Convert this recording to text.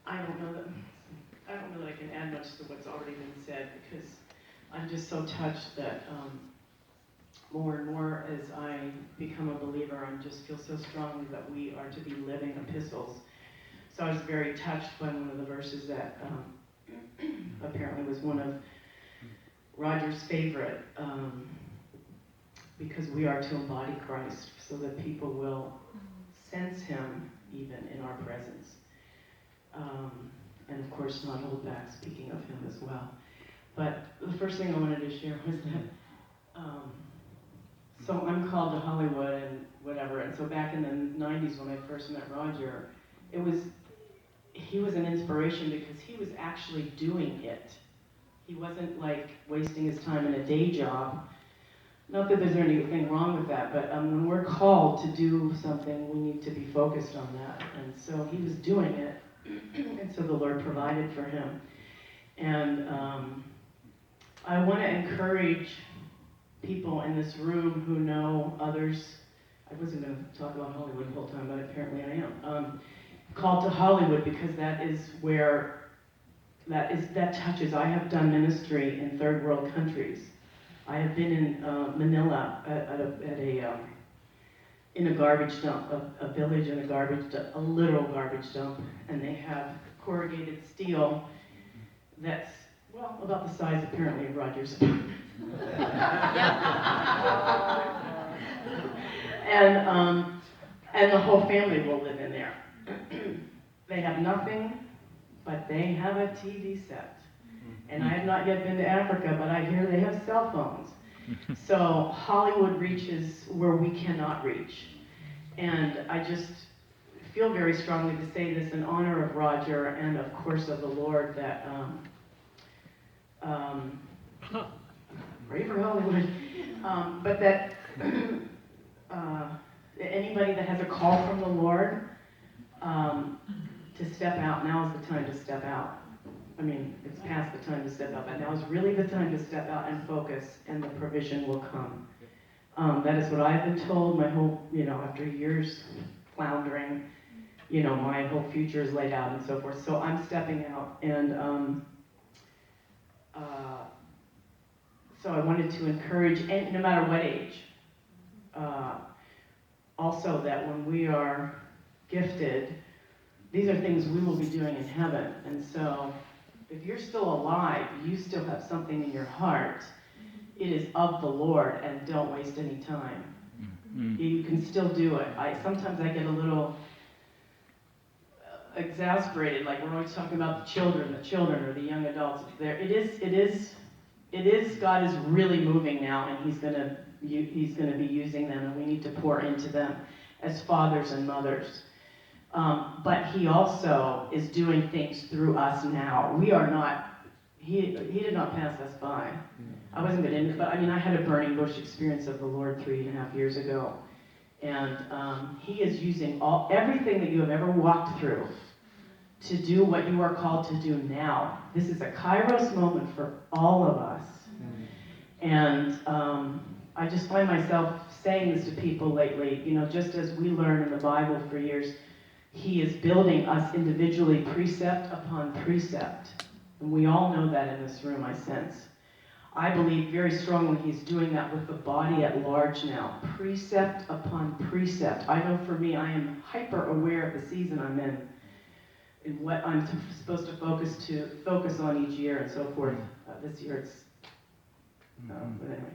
I don't know that I can add much to what's already been said, because I'm just so touched that more and more as I become a believer, I just feel so strongly that we are to be living epistles. So I was very touched by one of the verses that apparently was one of Roger's favorite, because we are to embody Christ so that people will sense him even in our presence. And of course not hold back speaking of him as well. But the first thing I wanted to share was that, so I'm called to Hollywood and whatever, and so back in the 90s when I first met Roger, he was an inspiration because he was actually doing it. He wasn't like wasting his time in a day job. Not that there's anything wrong with that, but when we're called to do something, we need to be focused on that. And so he was doing it, and so the Lord provided for him. And I want to encourage people in this room who know others. I wasn't going to talk about Hollywood the whole time, but apparently I am. Called to Hollywood because that is where that touches. I have done ministry in third world countries. I have been in Manila in a garbage dump, a village in a garbage dump, a literal garbage dump, and they have corrugated steel that's, well, about the size apparently of Roger's apartment. And the whole family will live in there. They have nothing, but they have a TV set. And I have not yet been to Africa, but I hear they have cell phones. So Hollywood reaches where we cannot reach. And I just feel very strongly to say this in honor of Roger and of course of the Lord that, pray for Hollywood, but that anybody that has a call from the Lord to step out, now is the time to step out. I mean, it's past the time to step out, but now is really the time to step out and focus, and the provision will come. That is what I've been told my whole, after years floundering, my whole future is laid out and so forth. So I'm stepping out, and so I wanted to encourage, and no matter what age, also that when we are gifted, these are things we will be doing in heaven. And so if you're still alive, you still have something in your heart. It is of the Lord, and don't waste any time. Mm-hmm. You can still do it. Sometimes I get a little exasperated, like we're always talking about the children or the young adults. It is. God is really moving now, and He's gonna be using them, and we need to pour into them as fathers and mothers. But He also is doing things through us now. We are not. He did not pass us by. I wasn't going to, but I had a burning bush experience of the Lord 3.5 years ago, and He is using everything that you have ever walked through to do what you are called to do now. This is a Kairos moment for all of us, and I just find myself saying this to people lately. Just as we learn in the Bible for years, He is building us individually, precept upon precept. And we all know that in this room, I sense. I believe very strongly He's doing that with the body at large now. Precept upon precept. I know for me, I am hyper aware of the season I'm in what I'm supposed to focus on each year and so forth. This year it's, but anyway.